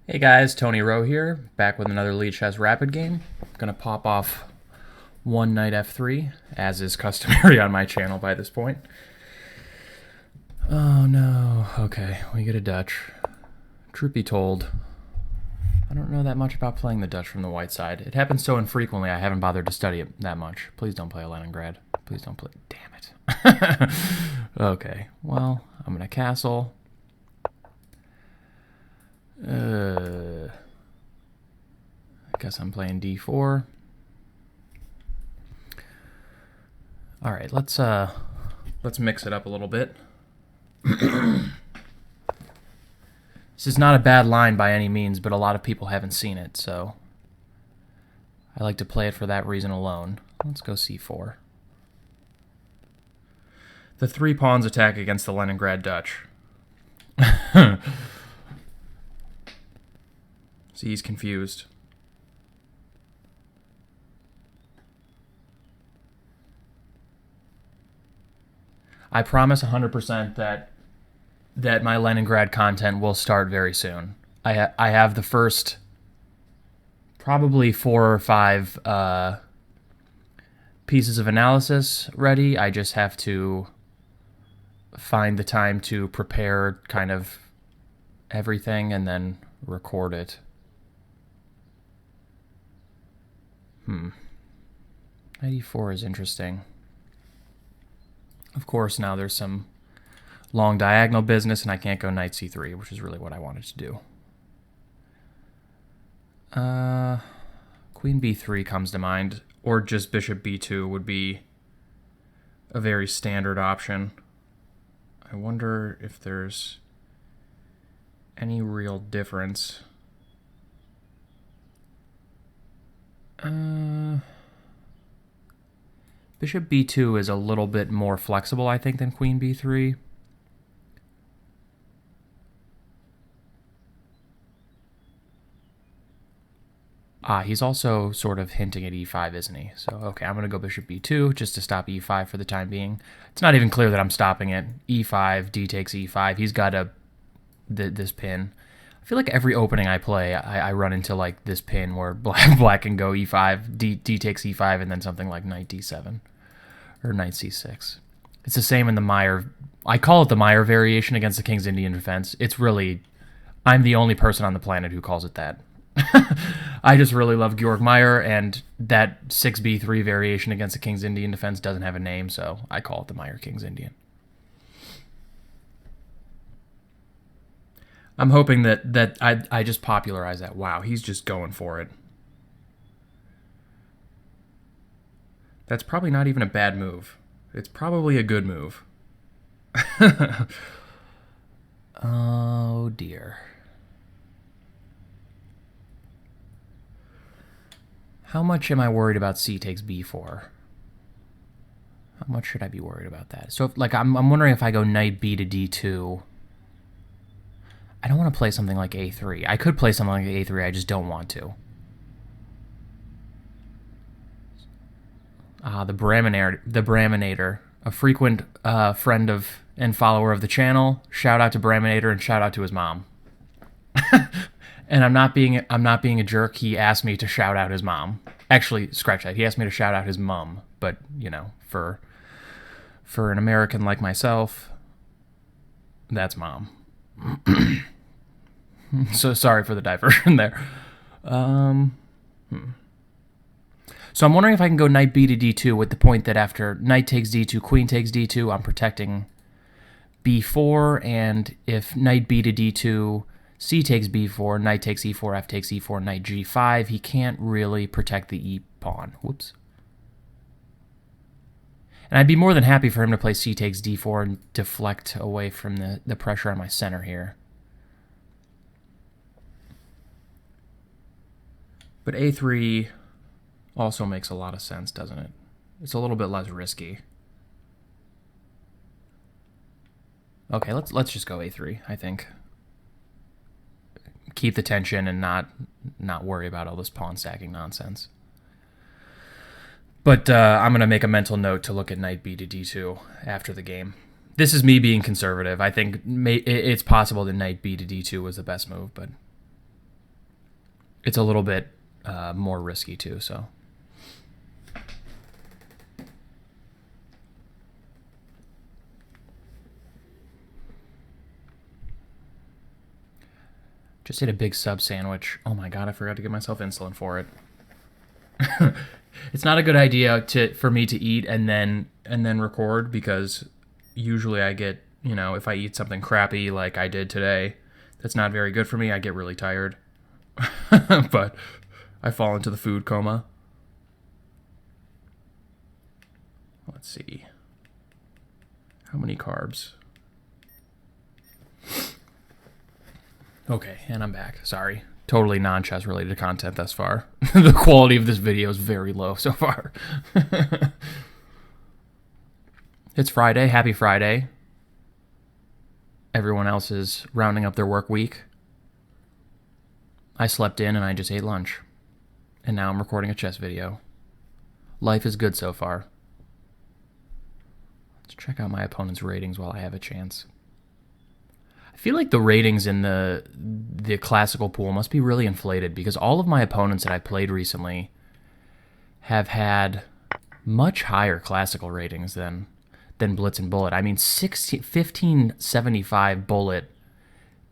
Hey guys, Tony Rowe here, back with another Lead Chess Rapid game. Gonna pop off one knight f3, as is customary on my channel by this point. Oh no, okay, we get a Dutch. Truth be told, I don't know that much about playing the Dutch from the white side. It happens so infrequently I haven't bothered to study it that much. Please don't play a Leningrad. Please don't play, damn it. Okay, well, I'm gonna castle. I guess I'm playing d4. All right, let's mix it up a little bit. This is not a bad line by any means, but a lot of people haven't seen it, so I like to play it for that reason alone. Let's go c4. The 3 pawns attack against the Leningrad Dutch. See, he's confused. I promise 100% that my Leningrad content will start very soon. I have the first probably 4 or 5 pieces of analysis ready. I just have to find the time to prepare kind of everything and then record it. 94 is interesting. Of course, now there's some long diagonal business, and I can't go knight c3, which is really what I wanted to do. Queen b3 comes to mind, or just bishop b2 would be a very standard option. I wonder if there's any real difference. Bishop b2 is a little bit more flexible, I think, than queen b3. He's also sort of hinting at e5, isn't he? So, okay, I'm going to go bishop b2 just to stop e5 for the time being. It's not even clear that I'm stopping it. e5, d takes e5. He's got this pin. I feel like every opening I play, I run into like this pin where black can go e5, d takes e5, and then something like knight d7 or knight c6. It's the same in the Meyer. I call it the Meyer variation against the King's Indian defense. It's really, I'm the only person on the planet who calls it that. I just really love Georg Meyer, and that 6b3 variation against the King's Indian defense doesn't have a name, so I call it the Meyer King's Indian. I'm hoping that I just popularize that. Wow, he's just going for it. That's probably not even a bad move. It's probably a good move. Oh, dear. How much am I worried about c takes b4? How much should I be worried about that? So, I'm wondering if I go knight b to d2. I don't want to play something like a3. I could play something like a3, I just don't want to. The Brahminator, a frequent friend of and follower of the channel. Shout out to Brahminator and shout out to his mom. And I'm not being a jerk. He asked me to shout out his mom. Actually, scratch that. He asked me to shout out his mum. But you know, for an American like myself, that's mom. So sorry for the diversion there. So I'm wondering if I can go knight b to d2 with the point that after knight takes d2, queen takes d2, I'm protecting b4, and if knight b to d2, c takes b4, knight takes e4, f takes e4, knight g5, he can't really protect the e pawn. Whoops. And I'd be more than happy for him to play c takes d4 and deflect away from the pressure on my center here. But a3 also makes a lot of sense, doesn't it? It's a little bit less risky. Okay, let's just go a3, I think. Keep the tension and not worry about all this pawn stacking nonsense. But I'm going to make a mental note to look at knight b to d2 after the game. This is me being conservative. I think it's possible that knight b to d2 was the best move, but it's a little bit more risky too, so. Just ate a big sub sandwich. Oh my god, I forgot to get myself insulin for it. It's not a good idea for me to eat and then record, because usually I get, if I eat something crappy like I did today, that's not very good for me, I get really tired. But I fall into the food coma. Let's see. How many carbs? Okay, and I'm back. Sorry. Totally non-chess related content thus far. The quality of this video is very low so far. It's Friday. Happy Friday. Everyone else is rounding up their work week. I slept in and I just ate lunch. And now I'm recording a chess video. Life is good so far. Let's check out my opponent's ratings while I have a chance. I feel like the ratings in the classical pool must be really inflated, because all of my opponents that I played recently have had much higher classical ratings than Blitz and Bullet. I mean, 1575 Bullet,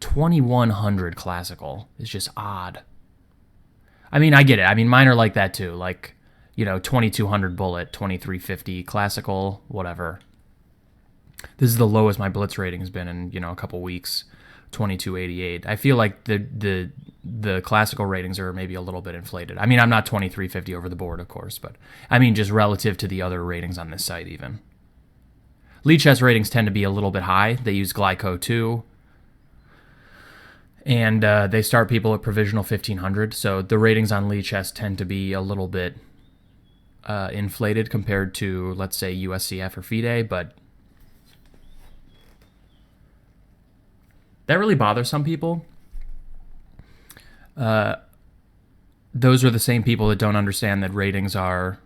2100 classical is just odd. I mean, I get it. I mean, mine are like that too. Like, 2200 Bullet, 2350 classical, whatever. This is the lowest my Blitz rating has been in, a couple weeks, 2288. I feel like the classical ratings are maybe a little bit inflated. I mean, I'm not 2350 over the board, of course, but I mean just relative to the other ratings on this site even. Lead chess ratings tend to be a little bit high. They use Glyco 2, and they start people at provisional 1500, so the ratings on lead chess tend to be a little bit inflated compared to, let's say, USCF or FIDE, but that really bothers some people. Those are the same people that don't understand that ratings are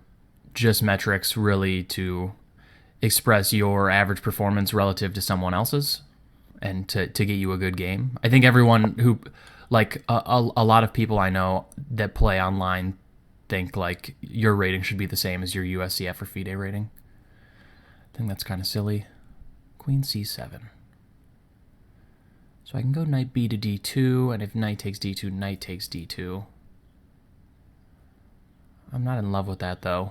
just metrics really to express your average performance relative to someone else's and to get you a good game. I think everyone who, like a lot of people I know that play online think like your rating should be the same as your USCF or FIDE rating. I think that's kind of silly. Queen C7. So I can go knight b to d2, and if knight takes d2, knight takes d2. I'm not in love with that, though.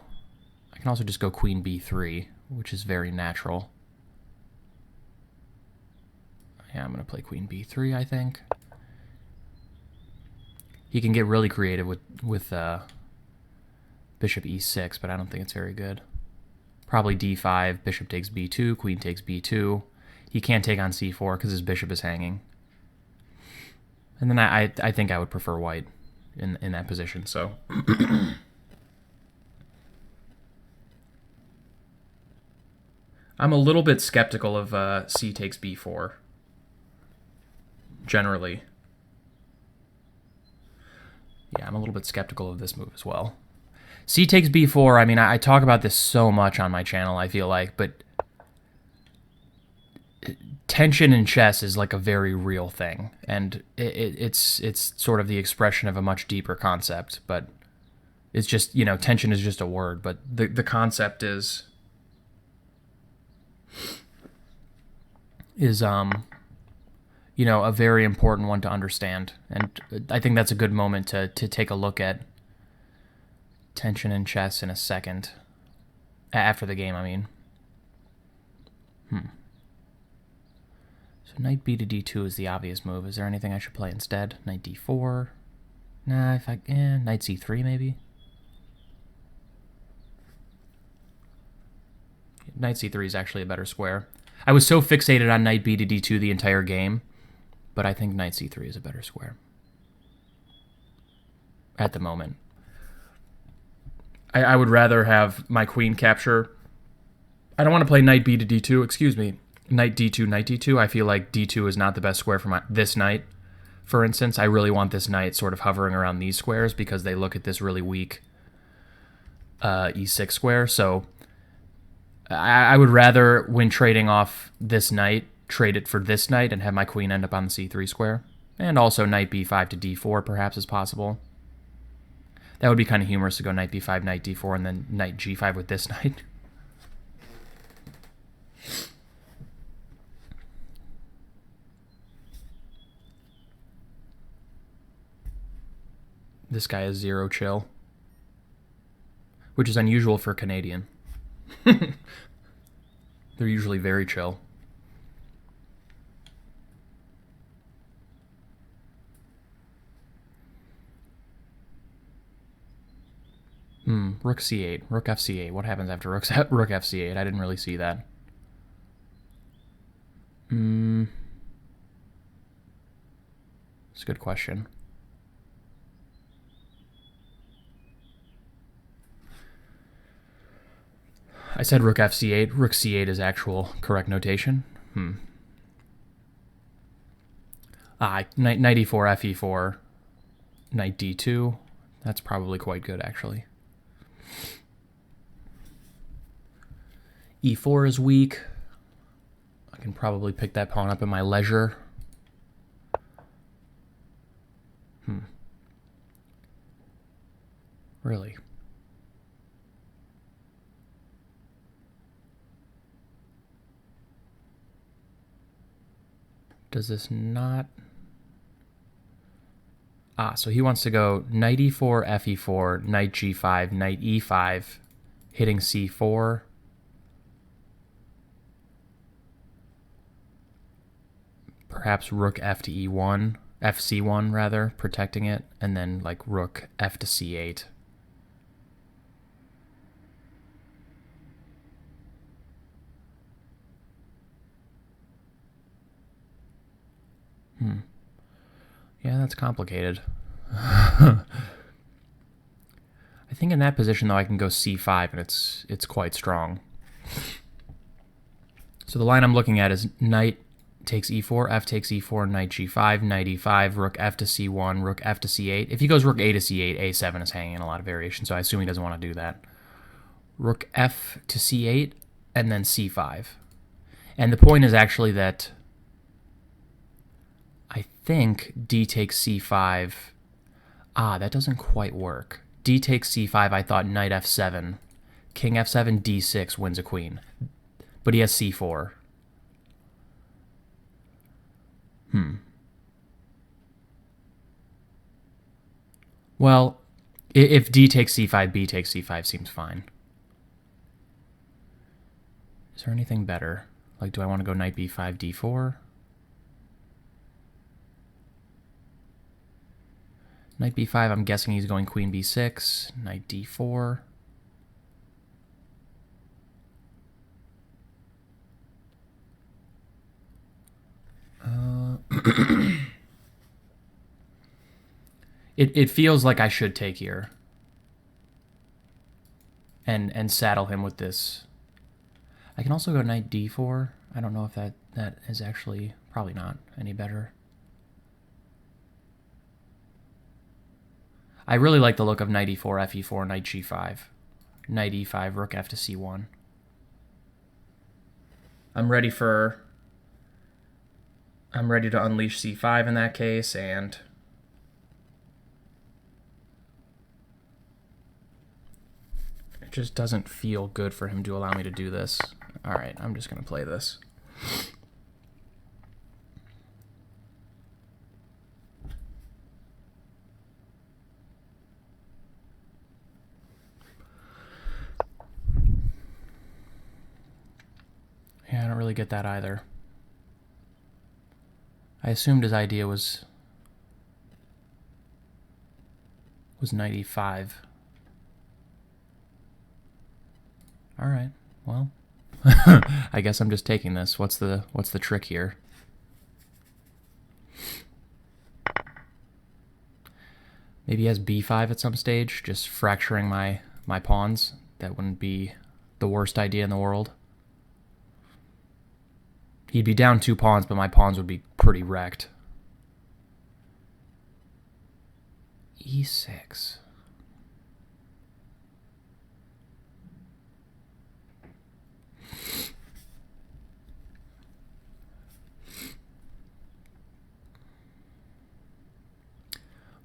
I can also just go queen b3, which is very natural. Yeah, I'm going to play queen b3, I think. He can get really creative with bishop e6, but I don't think it's very good. Probably d5, bishop takes b2, queen takes b2. He can't take on c4 because his bishop is hanging. And then I think I would prefer white in that position, so. I'm a little bit skeptical of c takes b4, generally. Yeah, I'm a little bit skeptical of this move as well. C takes b4, I mean, I talk about this so much on my channel, I feel like, but tension in chess is like a very real thing, and it's sort of the expression of a much deeper concept, but it's just, tension is just a word, but the concept is a very important one to understand, and I think that's a good moment to take a look at tension in chess in a second, after the game, I mean. So knight b to d2 is the obvious move. Is there anything I should play instead? Knight d4? Nah, knight c3 maybe? Knight c3 is actually a better square. I was so fixated on knight b to d2 the entire game, but I think knight c3 is a better square. At the moment. I would rather have my queen capture. I don't want to play knight b to d2, excuse me. Knight d2, knight d2. I feel like d2 is not the best square for this knight. For instance, I really want this knight sort of hovering around these squares because they look at this really weak e6 square. So I would rather, when trading off this knight, trade it for this knight and have my queen end up on the c3 square. And also knight b5 to d4 perhaps is possible. That would be kind of humorous to go knight b5, knight d4, and then knight g5 with this knight. This guy is zero chill, which is unusual for Canadian. They're usually very chill. Rook c8, rook fc8. What happens after rook fc8? I didn't really see that. It's a good question. I said rook fc8. Rook c8 is actual correct notation. Knight e4, fe4, knight d2. That's probably quite good, actually. e4 is weak. I can probably pick that pawn up in my leisure. Really? Does this not... so he wants to go knight e4, fe4, knight g5, knight e5, hitting c4. Perhaps rook f to e1, fc1 rather, protecting it, and then like rook f to c8. Yeah, that's complicated. I think in that position, though, I can go c5, and it's quite strong. So the line I'm looking at is knight takes e4, f takes e4, knight g5, knight e5, rook f to c1, rook f to c8. If he goes rook a to c8, a7 is hanging in a lot of variation, so I assume he doesn't want to do that. Rook f to c8, and then c5. And the point is actually that I think d takes c5. That doesn't quite work. D takes c5, I thought knight f7. King f7, d6 wins a queen. But he has c4. Well, if d takes c5, b takes c5 seems fine. Is there anything better? Like, do I want to go knight b5, d4? Knight b5, I'm guessing he's going queen b6. Knight d4. It feels like I should take here. And saddle him with this. I can also go knight d4. I don't know if that is actually probably not any better. I really like the look of knight e4, fe4, knight g5. Knight e5, rook f to c1. I'm ready to unleash c5 in that case, and it just doesn't feel good for him to allow me to do this. All right, I'm just going to play this. Yeah, I don't really get that either. I assumed his idea was knight e5. All right, well, I guess I'm just taking this. What's the trick here? Maybe he has b5 at some stage, just fracturing my pawns. That wouldn't be the worst idea in the world. He'd be down 2 pawns, but my pawns would be pretty wrecked. e6.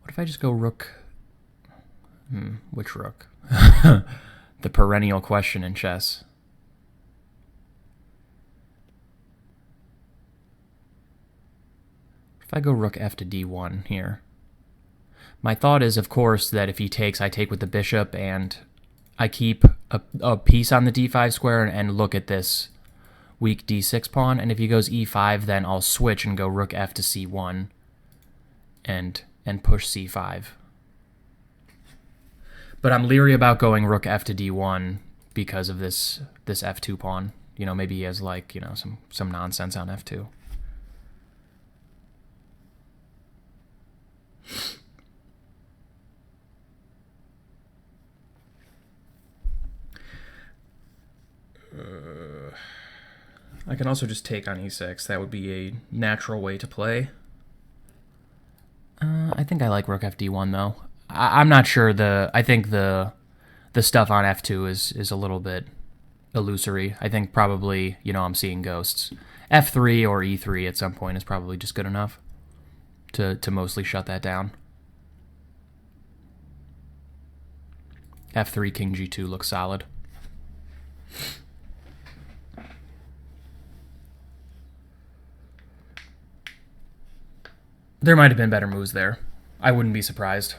What if I just go rook Which rook? The perennial question in chess. If I go rook f to d1 here, my thought is, of course, that if he takes, I take with the bishop, and I keep a piece on the d5 square and look at this weak d6 pawn. And if he goes e5, then I'll switch and go rook f to c1 and push c5. But I'm leery about going rook f to d1 because of this f2 pawn. You know, maybe he has, like, you know, some nonsense on f2. I can also just take on e6. That would be a natural way to play. I think I like rook f d1 though. I'm not sure. I think the stuff on f2 is a little bit illusory. I think probably, you know, I'm seeing ghosts. f3 or e3 at some point is probably just good enough to mostly shut that down. f3 king g2 looks solid. There might have been better moves there. I wouldn't be surprised.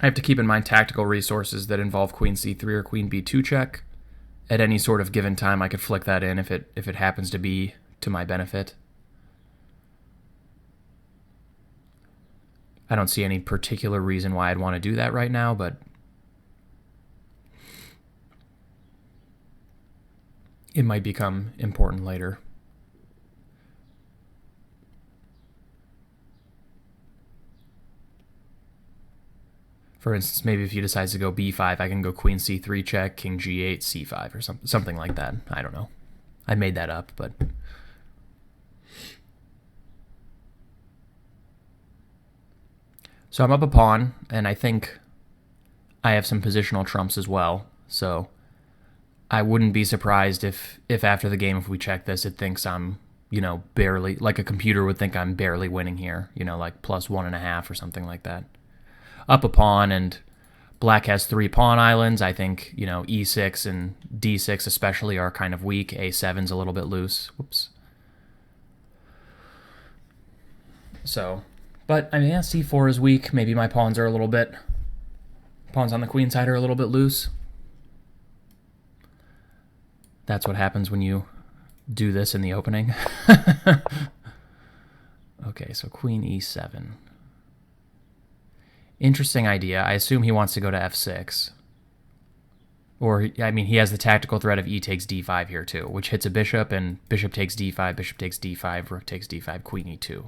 I have to keep in mind tactical resources that involve queen c3 or queen b2 check. At any sort of given time, I could flick that in if it happens to be to my benefit. I don't see any particular reason why I'd want to do that right now, but it might become important later. For instance, maybe if he decides to go b5, I can go queen c3 check, king g8, c5, or something like that. I don't know. I made that up, but... So I'm up a pawn, and I think I have some positional trumps as well, so I wouldn't be surprised if after the game, if we check this, it thinks I'm, you know, barely, like a computer would think I'm barely winning here, you know, like plus 1.5 or something like that. Up a pawn, and black has 3 pawn islands. I think, you know, e6 and d6 especially are kind of weak. a7's a little bit loose. Whoops. So, but I mean, yeah, c4 is weak. Maybe my pawns are a little bit, pawns on the queen side are a little bit loose. That's what happens when you do this in the opening. Okay, so queen e7. Interesting idea. I assume he wants to go to f6. Or, I mean, he has the tactical threat of e takes d5 here too, which hits a bishop, and bishop takes d5, rook takes d5, queen e2.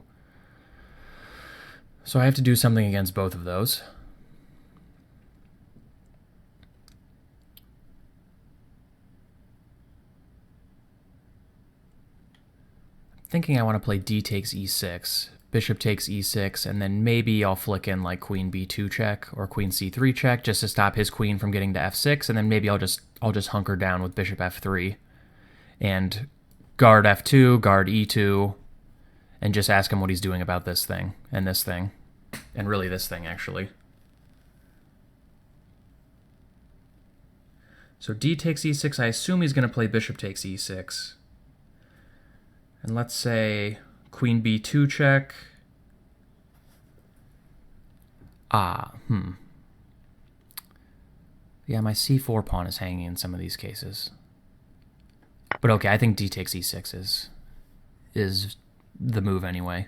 So I have to do something against both of those. Thinking I want to play d takes e6, bishop takes e6, and then maybe I'll flick in like queen b2 check or queen c3 check just to stop his queen from getting to f6, and then maybe I'll just hunker down with bishop f3 and guard f2, guard e2, and just ask him what he's doing about this thing, and really this thing actually. So d takes e6, I assume he's going to play bishop takes e6. And let's say queen b2 check. Yeah, my c4 pawn is hanging in some of these cases. But okay, I think d takes e6 is the move anyway.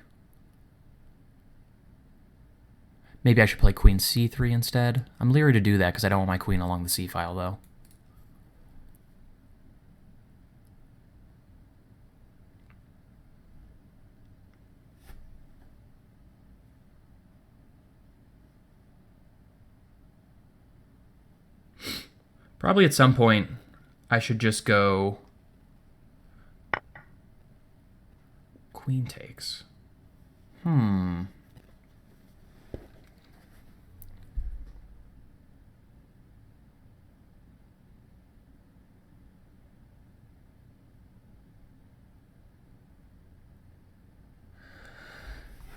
Maybe I should play queen c3 instead. I'm leery to do that because I don't want my queen along the c-file, though. Probably at some point, I should just go queen takes.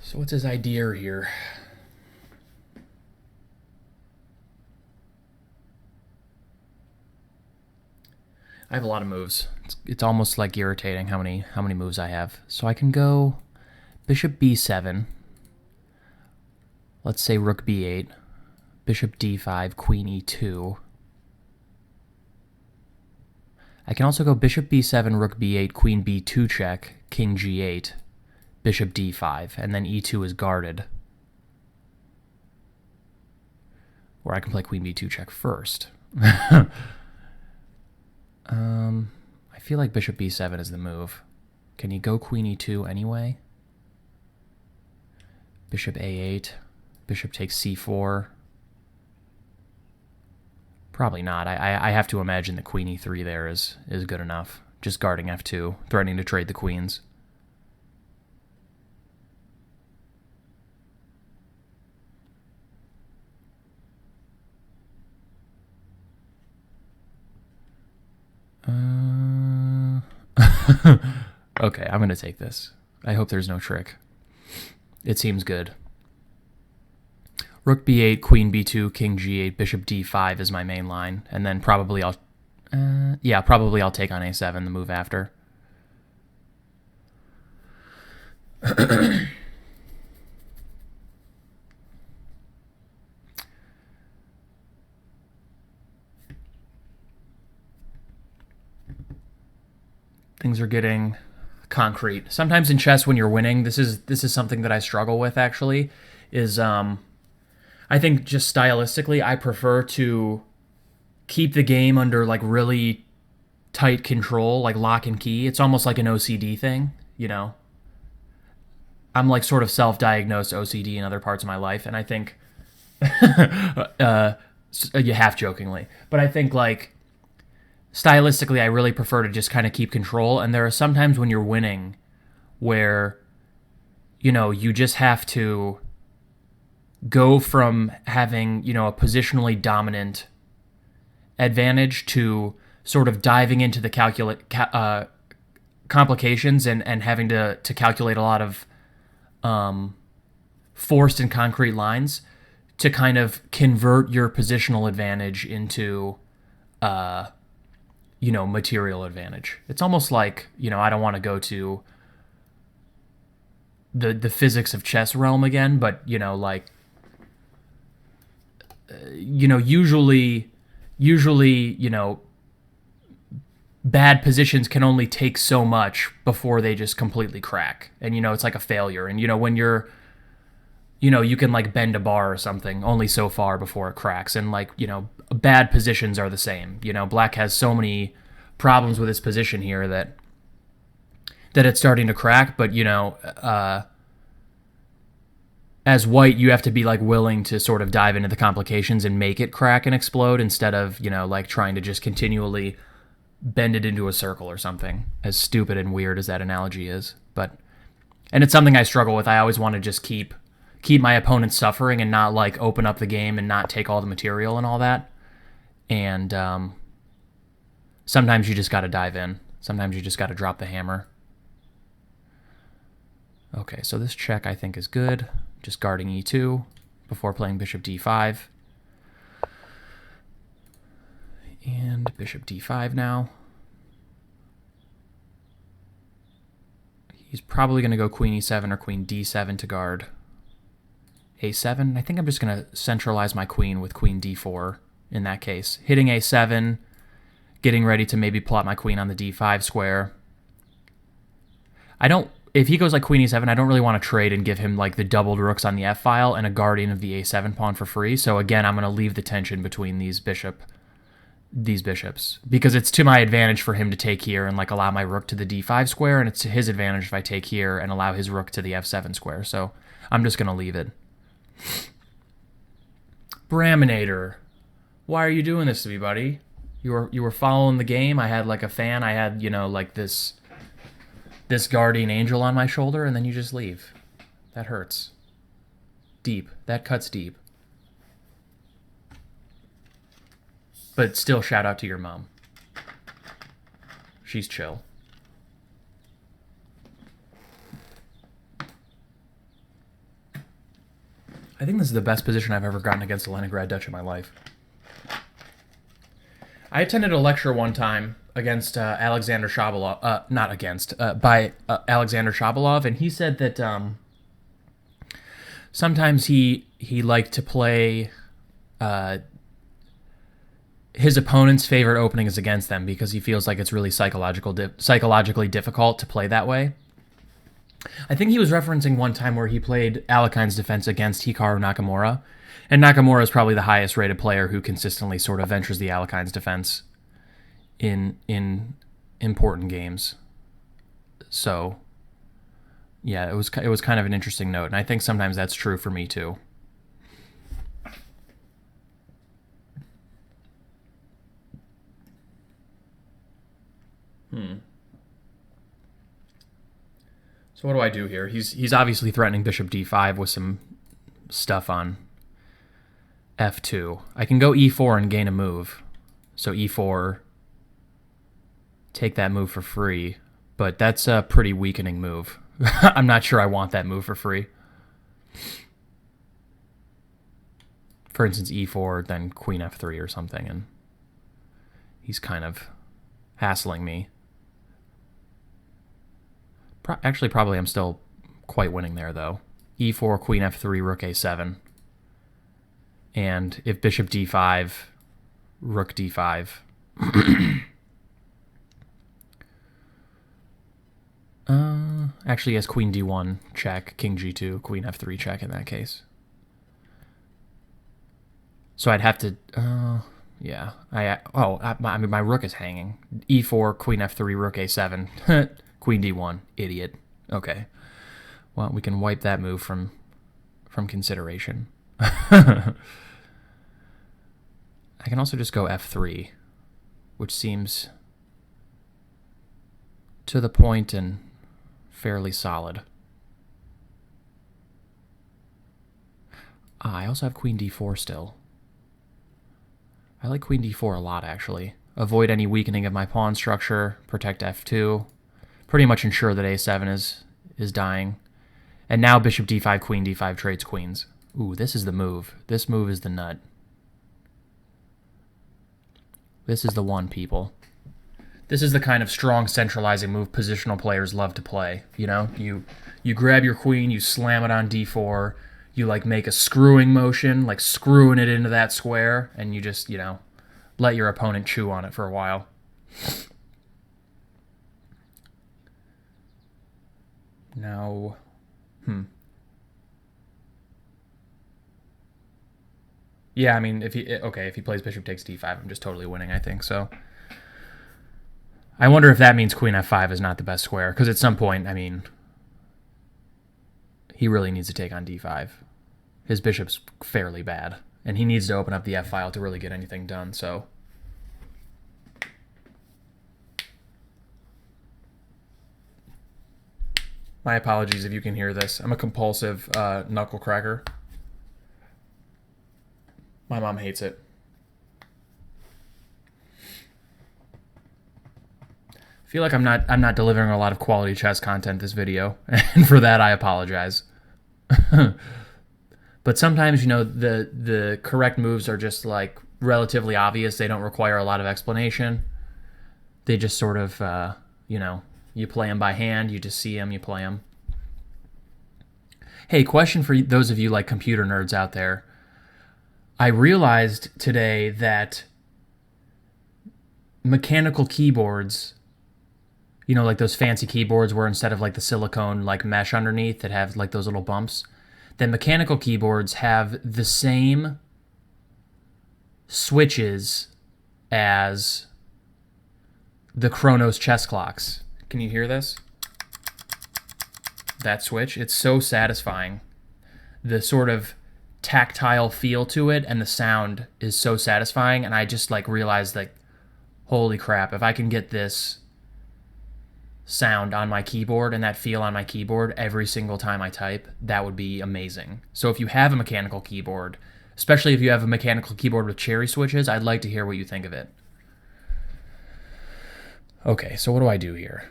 So what's his idea here? I have a lot of moves. It's almost like irritating how many moves I have. So I can go bishop b7. Let's say rook b8, bishop d5, queen e2. I can also go bishop b7, rook b8, queen b2 check, king g8, bishop d5, and then e2 is guarded. Or I can play queen b2 check first. I feel like bishop b7 is the move. Can you go queen e2 anyway? Bishop a8, bishop takes c4. Probably not. I have to imagine that queen e3 there is good enough. Just guarding f2, threatening to trade the queens. Okay, I'm going to take this. I hope there's no trick. It seems good. Rook b8, queen b2, king g8, bishop d5 is my main line. And then probably I'll take on a7, the move after. Things are getting concrete. Sometimes in chess when you're winning, this is something that I struggle with actually, is I think just stylistically I prefer to keep the game under like really tight control, like lock and key. It's almost like an OCD thing, you know. I'm like sort of self-diagnosed OCD in other parts of my life, and I think you half jokingly, but I think like stylistically, I really prefer to just kind of keep control. And there are some times when you're winning where, you know, you just have to go from having, you know, a positionally dominant advantage to sort of diving into the complications and having to calculate a lot of forced and concrete lines to kind of convert your positional advantage into you know, material advantage. It's almost like, you know, I don't want to go to the physics of chess realm again, but, you know, like, you know, usually, you know, bad positions can only take so much before they just completely crack. And, you know, it's like a failure. And, you know, when you're, you know, you can like bend a bar or something only so far before it cracks. And like, you know, bad positions are the same. You know, black has so many problems with his position here that it's starting to crack. But, you know, as white, you have to be like willing to sort of dive into the complications and make it crack and explode instead of, you know, like trying to just continually bend it into a circle or something, as stupid and weird as that analogy is. But, and it's something I struggle with. I always want to just keep my opponent suffering and not like open up the game and not take all the material and all that. And sometimes you just got to dive in. Sometimes you just got to drop the hammer. Okay, so this check I think is good. Just guarding e2 before playing bishop d5. And bishop d5 now. He's probably going to go queen e7 or queen d7 to guard a7. I think I'm just going to centralize my queen with queen d4 in that case. Hitting a7, getting ready to maybe plot my queen on the d5 square. If he goes like queen e7, I don't really want to trade and give him like the doubled rooks on the f-file and a guardian of the a7 pawn for free. So again, I'm going to leave the tension between these bishops because it's to my advantage for him to take here and like allow my rook to the d5 square, and it's to his advantage if I take here and allow his rook to the f7 square. So I'm just going to leave it. Braminator, why are you doing this to me, buddy? You were following the game. I had like a fan. I had, you know, like this guardian angel on my shoulder, and then you just leave. That hurts. Deep. That cuts deep. But still, shout out to your mom. She's chill. I think this is the best position I've ever gotten against a Leningrad Dutch in my life. I attended a lecture one time against Alexander Shabalov, not against, by Alexander Shabalov, and he said that sometimes he liked to play his opponent's favorite openings against them because he feels like it's really psychologically difficult to play that way. I think he was referencing one time where he played Alekhein's defense against Hikaru Nakamura, and Nakamura is probably the highest rated player who consistently sort of ventures the Alekhein's defense in important games. So, yeah, it was kind of an interesting note, and I think sometimes that's true for me too. So what do I do here? He's obviously threatening bishop d5 with some stuff on f2. I can go e4 and gain a move. So e4, take that move for free, but that's a pretty weakening move. I'm not sure I want that move for free. For instance, e4, then queen f3 or something, and he's kind of hassling me. Actually, probably I'm still quite winning there, though. e4, queen f3, rook a7. And if bishop d5, rook d5. Actually, yes, queen d1, check, king g2, queen f3, check in that case. So I'd have to... yeah. I mean, my rook is hanging. e4, queen f3, rook a7. Queen d1, idiot. Okay. Well, we can wipe that move from consideration. I can also just go f3, which seems to the point and fairly solid. I also have queen d4 still. I like queen d4 a lot, actually. Avoid any weakening of my pawn structure, protect f2. Pretty much ensure that a7 is dying. And now bishop d5, queen d5 trades queens. Ooh, this is the move. This move is the nut. This is the one, people. This is the kind of strong centralizing move positional players love to play. You know, you grab your queen, you slam it on d4, you like make a screwing motion, like screwing it into that square, and you just, you know, let your opponent chew on it for a while. Now, yeah, I mean, if he plays bishop takes d5, I'm just totally winning, I think. So I wonder if that means queen f5 is not the best square, because at some point, I mean, he really needs to take on d5. His bishop's fairly bad, and he needs to open up the f-file to really get anything done, so... My apologies if you can hear this. I'm a compulsive knuckle cracker. My mom hates it. I feel like I'm not delivering a lot of quality chess content this video, and for that I apologize. But sometimes, you know, the correct moves are just like relatively obvious. They don't require a lot of explanation. They just sort of, you know, you play them by hand, you just see them, you play them. Hey, question for those of you like computer nerds out there. I realized today that mechanical keyboards, you know, like those fancy keyboards where instead of like the silicone like mesh underneath that have like those little bumps, that mechanical keyboards have the same switches as the Chronos chess clocks. Can you hear this? That switch, it's so satisfying. The sort of tactile feel to it and the sound is so satisfying, and I just like realized like, holy crap, if I can get this sound on my keyboard and that feel on my keyboard every single time I type, that would be amazing. So if you have a mechanical keyboard, especially if you have a mechanical keyboard with cherry switches, I'd like to hear what you think of it. Okay, so what do I do here?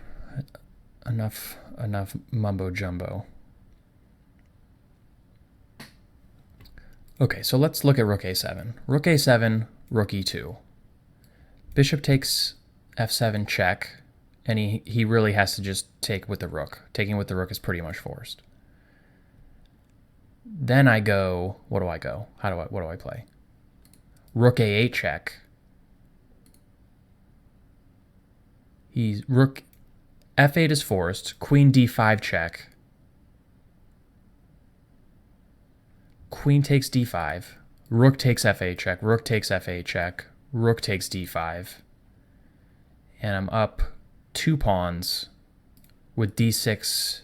Enough mumbo jumbo. Okay, so let's look at rook a7. Rook a7, rook e2. Bishop takes f7 check, and he really has to just take with the rook. Taking with the rook is pretty much forced. Then I go, what do I go? What do I play? Rook a8 check. Rook f8 is forced. Queen d5 check. Queen takes d5. Rook takes f8 check. Rook takes f8 check. Rook takes d5. And I'm up 2 pawns with d6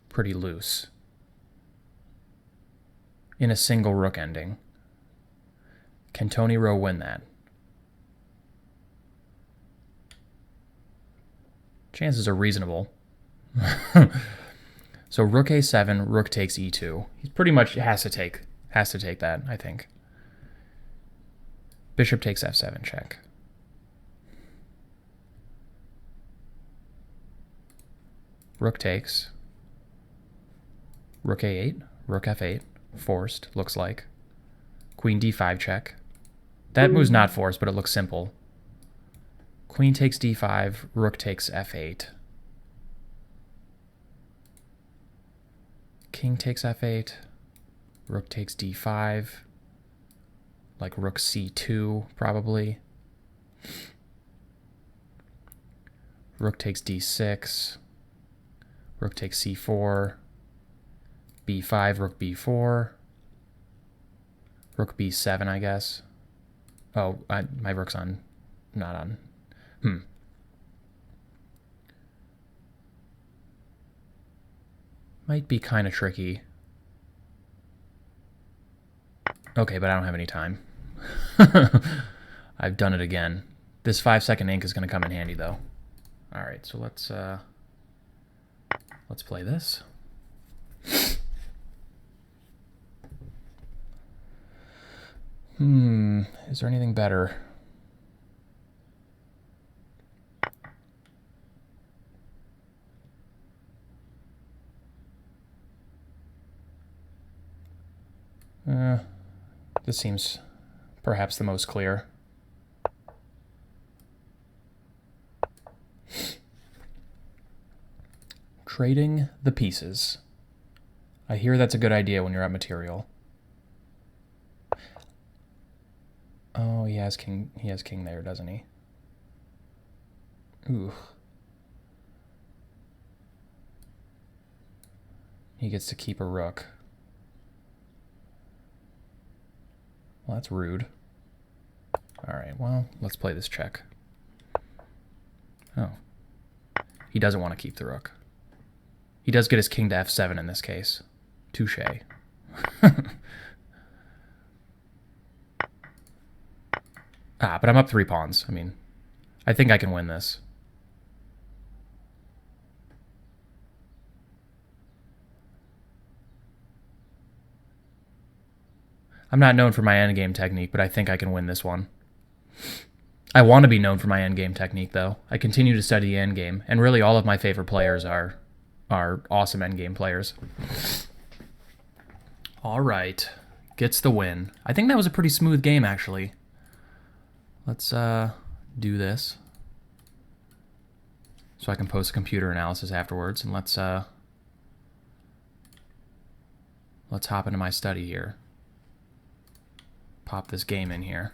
pretty loose in a single rook ending. Can Tony Rowe win that? Chances are reasonable. So rook a7, rook takes e2. He pretty much has to take that, I think. Bishop takes f7 check. Rook takes. Rook a8, rook f8, forced, looks like. Queen d5 check. That move's not forced, but it looks simple. Queen takes d5, rook takes f8. King takes f8, rook takes d5, like rook c2 probably. Rook takes d6, rook takes c4, b5, rook b4, rook b7, I guess. Oh, my rook's on, not on. Might be kind of tricky. Okay, but I don't have any time. I've done it again. This 5-second ink is going to come in handy, though. All right, so let's play this. Is there anything better? This seems perhaps the most clear. Trading the pieces. I hear that's a good idea when you're at material. Oh, he has king there, doesn't he? Ooh. He gets to keep a rook. Well, that's rude. All right, well, let's play this check. Oh. He doesn't want to keep the rook. He does get his king to f7 in this case. Touché. But I'm up 3 pawns. I mean, I think I can win this. I'm not known for my endgame technique, but I think I can win this one. I want to be known for my endgame technique, though. I continue to study the endgame, and really all of my favorite players are awesome endgame players. All right. Gets the win. I think that was a pretty smooth game, actually. Let's do this so I can post a computer analysis afterwards, and let's hop into my study here. Pop this game in here.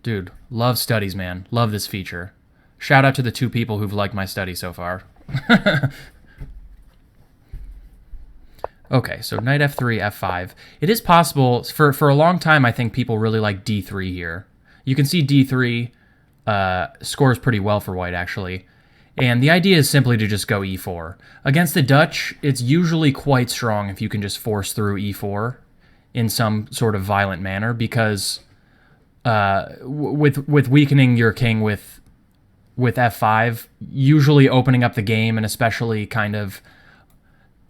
Dude, love studies, man. Love this feature. Shout out to the 2 people who've liked my study so far. Okay, so knight f3, f5. It is possible, for a long time, I think people really like d3 here. You can see d3 scores pretty well for white, actually. And the idea is simply to just go e4. Against the Dutch, it's usually quite strong if you can just force through e4 in some sort of violent manner, because with weakening your king with f5, usually opening up the game, and especially kind of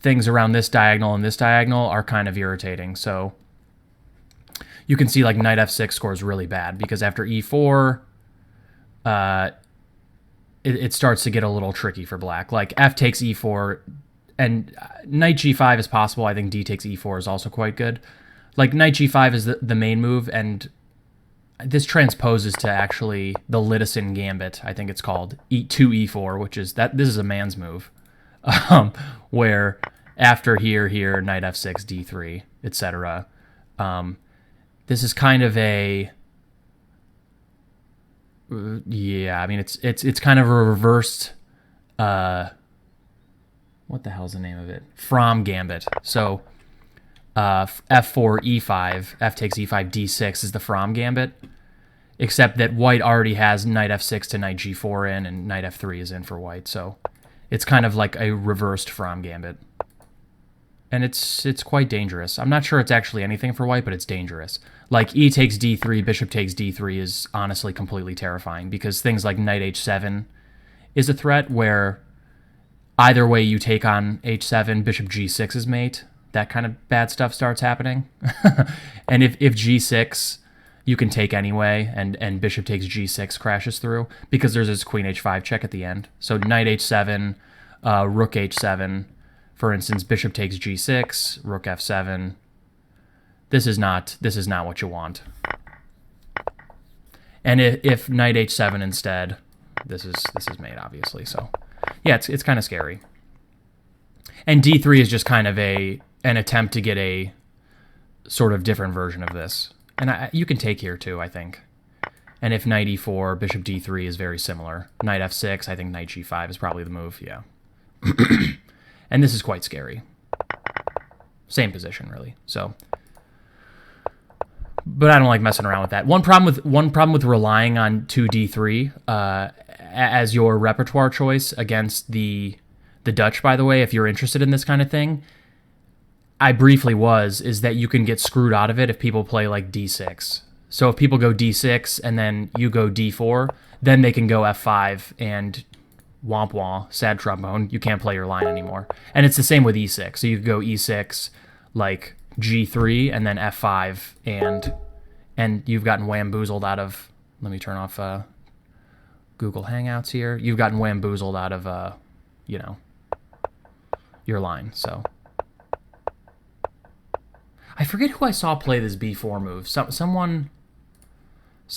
things around this diagonal and this diagonal are kind of irritating. So you can see like knight f6 scores really bad, because after e4, it starts to get a little tricky for black. Like f takes e4, and knight g5 is possible. I think d takes e4 is also quite good. Like knight g5 is the main move, and this transposes to actually the Littison gambit, I think it's called, to e4, which is that this is a man's move, where after here, knight f6, d3, etc. This is kind of a yeah. I mean, it's kind of a reversed. What the hell's the name of it? From gambit. So f4, e5, f takes e5, d6 is the from gambit, except that white already has knight f6 to knight g4 in, and knight f3 is in for white. So it's kind of like a reversed from gambit. And it's quite dangerous. I'm not sure it's actually anything for white, but it's dangerous. Like e takes d3, bishop takes d3 is honestly completely terrifying, because things like knight h7 is a threat where either way you take on h7, bishop g6 is mate. That kind of bad stuff starts happening. And if g6, you can take anyway, and bishop takes g6 crashes through, because there's this queen h5 check at the end. So knight h7, rook h7, for instance, bishop takes g6, rook f7. This is not what you want. And if knight h7 instead, this is mate, obviously. So yeah, it's kind of scary. And d3 is just kind of an attempt to get a sort of different version of this. And you can take here too, I think. And if knight e4, bishop d3 is very similar. Knight f6, I think knight g5 is probably the move, yeah. And this is quite scary. Same position, really. So, but I don't like messing around with that. One problem with relying on 2d3 as your repertoire choice against the Dutch, by the way, if you're interested in this kind of thing, I briefly is that you can get screwed out of it if people play like d6. So if people go d6 and then you go d4, then they can go f5 and womp womp, sad trombone, you can't play your line anymore. And it's the same with e6. So you could go e6, like g3, and then f5, and you've gotten whamboozled out of, let me turn off Google Hangouts here. You've gotten whamboozled out of, your line, so. I forget who I saw play this b4 move. Someone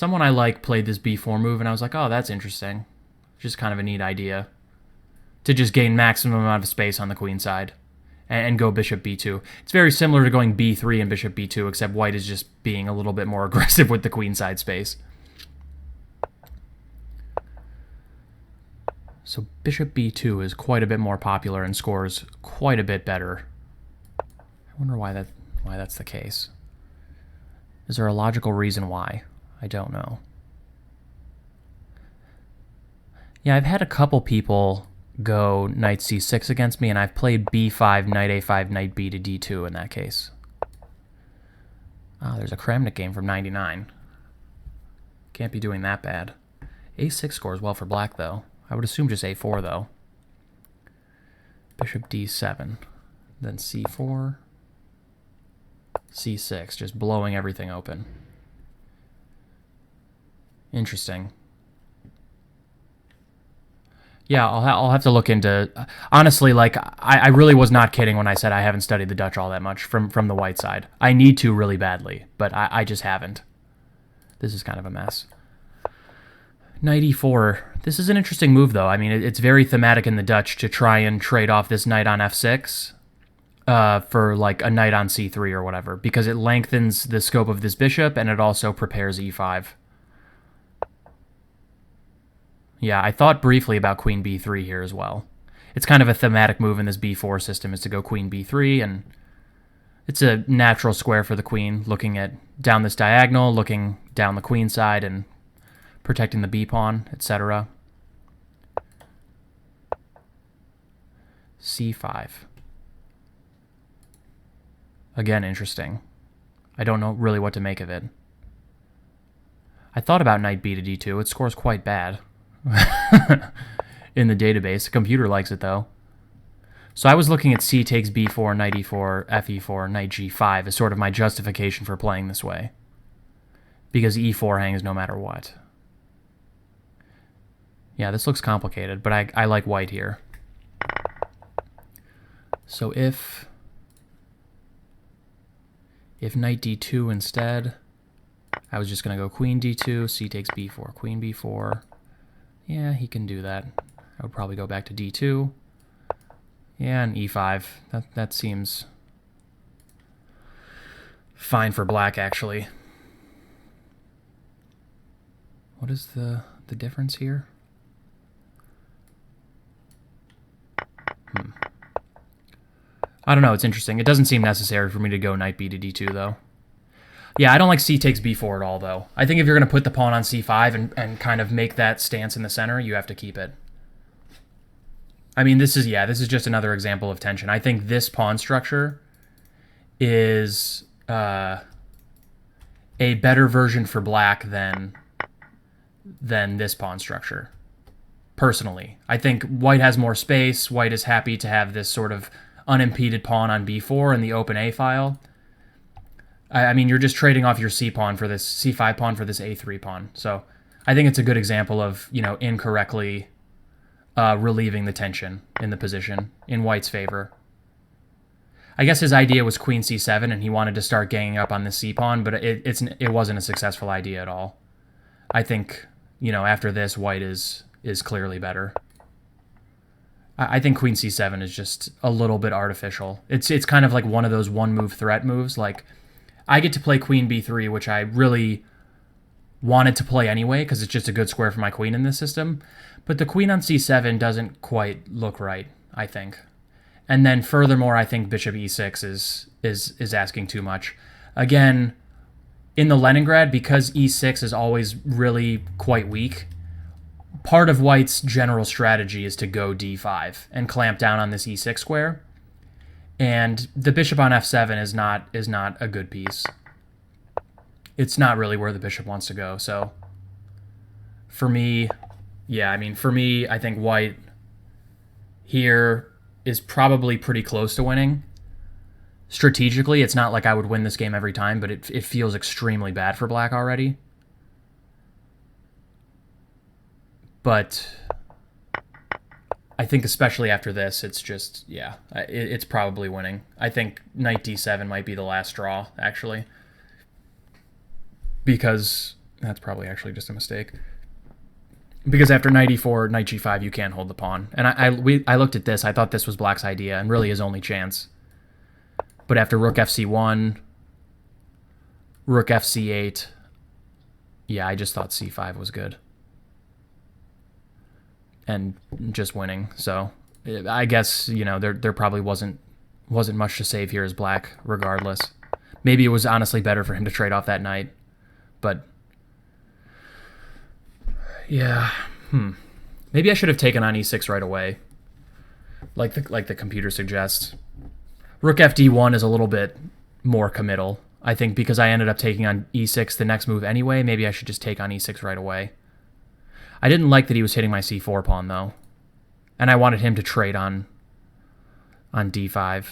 I like played this b4 move, and I was like, oh, that's interesting. Just kind of a neat idea to just gain maximum amount of space on the queen side and go bishop b2. It's very similar to going b3 and bishop b2, except white is just being a little bit more aggressive with the queen side space. So bishop b2 is quite a bit more popular and scores quite a bit better. I wonder why that's the case. Is there a logical reason why? I don't know. Yeah, I've had a couple people go knight c6 against me, and I've played b5, knight a5, knight b to d2 in that case. Oh, there's a Kramnik game from 99. Can't be doing that bad. a6 scores well for black, though. I would assume just a4, though. Bishop d7. Then c4. c6, just blowing everything open. Interesting. Yeah, I'll have to look into... Honestly, like, I really was not kidding when I said I haven't studied the Dutch all that much from the white side. I need to really badly, but I just haven't. This is kind of a mess. Knight e4. This is an interesting move, though. I mean, it's very thematic in the Dutch to try and trade off this knight on f6 for, like, a knight on c3 or whatever, because it lengthens the scope of this bishop, and it also prepares e5. Yeah, I thought briefly about queen b3 here as well. It's kind of a thematic move in this b4 system is to go queen b3, and it's a natural square for the queen, looking at down this diagonal, looking down the queen side, and protecting the b-pawn, etc. c5. Again, interesting. I don't know really what to make of it. I thought about knight b to d2. It scores quite bad. In the database. The computer likes it, though. So I was looking at c takes b4, knight e4, fe4, knight g5 as sort of my justification for playing this way. Because e4 hangs no matter what. Yeah, this looks complicated, but I like white here. So if knight d2 instead, I was just going to go queen d2, c takes b4, queen b4. Yeah, he can do that. I would probably go back to d2. Yeah, and e5. That seems fine for black, actually. What is the difference here? I don't know, it's interesting. It doesn't seem necessary for me to go knight b to d2, though. Yeah, I don't like c takes b4 at all, though. I think if you're going to put the pawn on c5 and kind of make that stance in the center, you have to keep it. I mean, this is just another example of tension. I think this pawn structure is a better version for black than this pawn structure, personally. I think white has more space. White is happy to have this sort of unimpeded pawn on b4 in the open a file. I mean, you're just trading off your c-pawn for this c5 pawn for this a3 pawn. So I think it's a good example of, incorrectly relieving the tension in the position in white's favor. I guess his idea was queen c7, and he wanted to start ganging up on the c-pawn, but it wasn't a successful idea at all. I think, after this, white is clearly better. I think queen c7 is just a little bit artificial. It's kind of like one of those one-move threat moves. Like, I get to play queen b3, which I really wanted to play anyway, because it's just a good square for my queen in this system. But the queen on c7 doesn't quite look right, I think. And then furthermore, I think bishop e6 is asking too much. Again, in the Leningrad, because e6 is always really quite weak, part of white's general strategy is to go d5 and clamp down on this e6 square. And the bishop on f7 is not a good piece. It's not really where the bishop wants to go. So for me, I think white here is probably pretty close to winning. Strategically, it's not like I would win this game every time, but it feels extremely bad for black already. But I think especially after this, it's just, it's probably winning. I think knight d7 might be the last straw, actually. Because that's probably actually just a mistake. Because after knight e4, knight g5, you can't hold the pawn. And I looked at this, I thought this was black's idea, and really his only chance. But after rook fc1, rook fc8, I just thought c5 was good. And just winning. So I guess, there probably wasn't much to save here as black, regardless. Maybe it was honestly better for him to trade off that knight. But yeah, maybe I should have taken on e6 right away, like the computer suggests. Rook fd1 is a little bit more committal. I think because I ended up taking on e6 the next move anyway, maybe I should just take on e6 right away. I didn't like that he was hitting my c4 pawn, though. And I wanted him to trade on d5.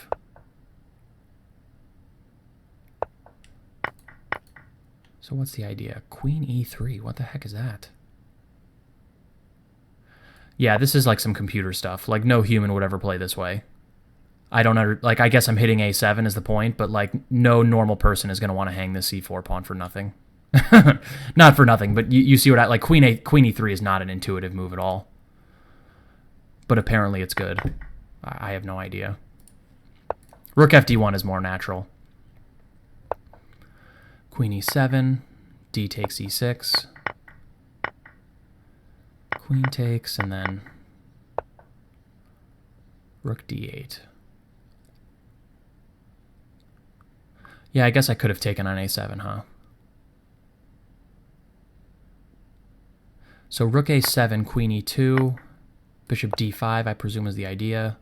So what's the idea? Queen e3. What the heck is that? Yeah, this is like some computer stuff. Like, no human would ever play this way. I guess I'm hitting a7 is the point, but, like, no normal person is going to want to hang this c4 pawn for nothing. Not for nothing, but you see what queen e3 is not an intuitive move at all. But apparently it's good. I have no idea. Rook fd1 is more natural. Queen e7, d takes e6. Queen takes, and then rook d8. Yeah, I guess I could have taken on a7, huh? So rook a7, queen e2, bishop d5, I presume is the idea.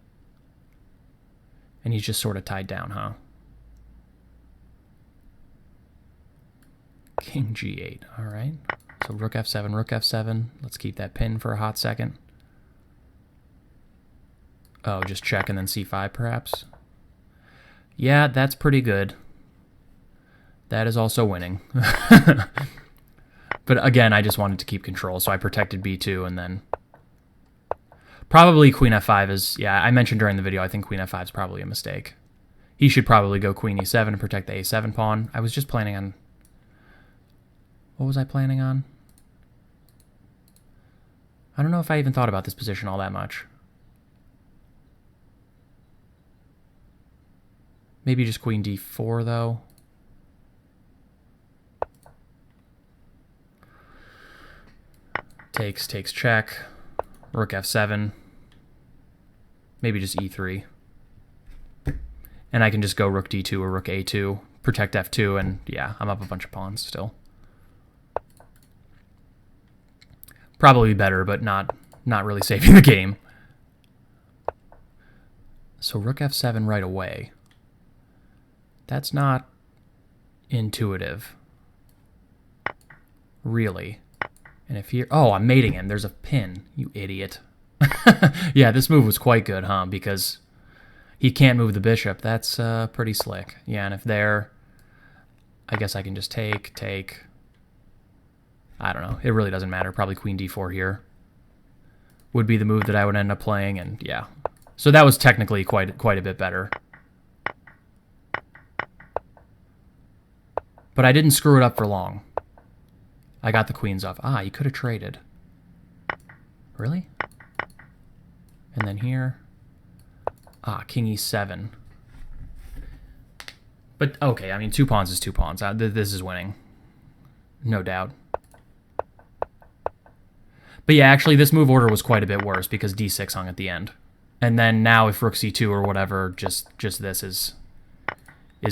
And he's just sort of tied down, huh? King g8, all right. So rook f7, rook f7. Let's keep that pin for a hot second. Oh, just check and then c5 perhaps. Yeah, that's pretty good. That is also winning. But again, I just wanted to keep control, so I protected b2 and then... Probably queen f5 is, yeah, I mentioned during the video, I think queen f5 is probably a mistake. He should probably go queen e7 and protect the a7 pawn. I was just planning on... What was I planning on? I don't know if I even thought about this position all that much. Maybe just queen d4, though. Takes check. Rook f7. Maybe just e3. And I can just go rook d2 or rook a2, protect f2, and yeah, I'm up a bunch of pawns still. Probably better, but not really saving the game. So rook f7 right away. That's not intuitive. Really. And if here... Oh, I'm mating him. There's a pin. You idiot. Yeah, this move was quite good, huh? Because he can't move the bishop. That's pretty slick. Yeah, and if there... I guess I can just take... I don't know. It really doesn't matter. Probably queen d4 here would be the move that I would end up playing, and yeah. So that was technically quite a bit better. But I didn't screw it up for long. I got the queens off. Ah, you could have traded. Really? And then here. Ah, king e7. But, okay, I mean, 2 pawns is 2 pawns. This is winning. No doubt. But yeah, actually, this move order was quite a bit worse because d6 hung at the end. And then now if rook c2 or whatever, just this is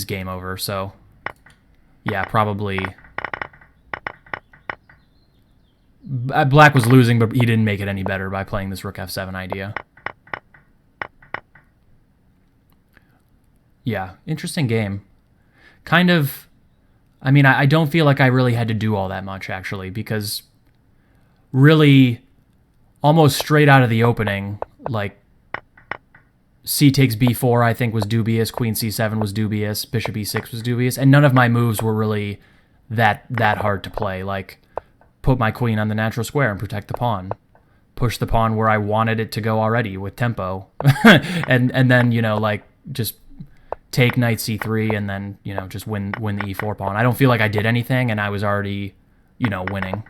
game over. So, yeah, probably... Black was losing, but he didn't make it any better by playing this rook f7 idea. Yeah, interesting game. Kind of... I mean, I don't feel like I really had to do all that much, actually, because... really, almost straight out of the opening, like, c takes b4, I think, was dubious, queen c7 was dubious, bishop e6 was dubious, and none of my moves were really that hard to play. Like, put my queen on the natural square and protect the pawn. Push the pawn where I wanted it to go already with tempo. and then, you know, like, just take knight c3 and then, you know, just win the e4 pawn. I don't feel like I did anything, and I was already, you know, winning.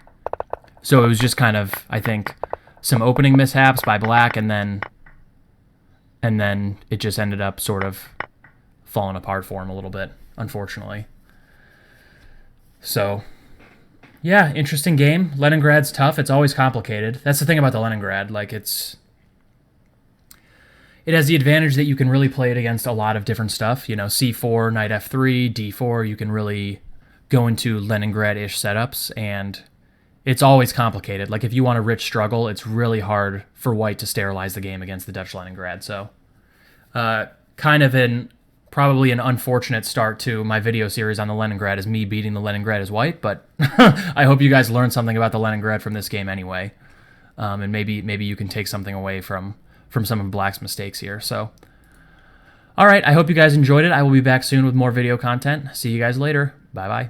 So it was just kind of, I think, some opening mishaps by Black, and then it just ended up sort of falling apart for him a little bit, unfortunately. So, yeah, interesting game. Leningrad's tough. It's always complicated. That's the thing about the Leningrad. Like, it has the advantage that you can really play it against a lot of different stuff. You know, c4, knight f3, d4. You can really go into Leningrad-ish setups, and it's always complicated. Like, if you want a rich struggle, it's really hard for white to sterilize the game against the Dutch Leningrad. So, kind of probably an unfortunate start to my video series on the Leningrad is me beating the Leningrad as white, but I hope you guys learned something about the Leningrad from this game anyway. And maybe you can take something away from some of Black's mistakes here. So, all right, I hope you guys enjoyed it. I will be back soon with more video content. See you guys later. Bye-bye.